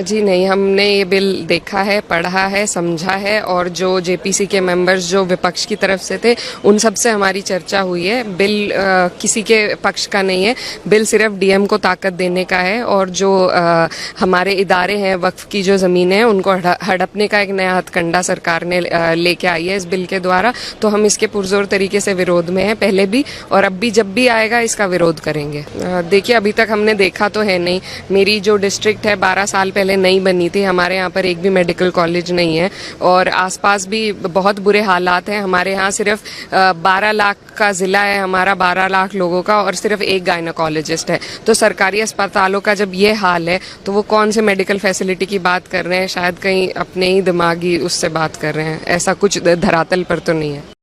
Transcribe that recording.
जी नहीं, हमने ये बिल देखा है, पढ़ा है, समझा है और जो जेपीसी के मेंबर्स जो विपक्ष की तरफ से थे उन सब से हमारी चर्चा हुई है। बिल किसी के पक्ष का नहीं है, बिल सिर्फ डीएम को ताकत देने का है और जो हमारे इदारे हैं, वक्फ की जो ज़मीनें हैं उनको हड़पने का एक नया हथकंडा सरकार ने लेके आई है इस बिल के द्वारा। तो हम इसके पुरजोर तरीके से विरोध में हैं, पहले भी और अब भी जब भी आएगा इसका विरोध करेंगे। देखिए, अभी तक हमने देखा तो है नहीं। मेरी जो डिस्ट्रिक्ट है 12 साल पहले नई बनी थी, हमारे यहाँ पर एक भी मेडिकल कॉलेज नहीं है और आसपास भी बहुत बुरे हालात हैं। हमारे यहाँ सिर्फ 12 लाख का ज़िला है हमारा, 12 लाख लोगों का, और सिर्फ एक गायनोकोलॉजिस्ट है। तो सरकारी अस्पतालों का जब ये हाल है तो वो कौन से मेडिकल फैसिलिटी की बात कर रहे हैं? शायद कहीं अपने ही दिमागी उससे बात कर रहे हैं, ऐसा कुछ धरातल पर तो नहीं है।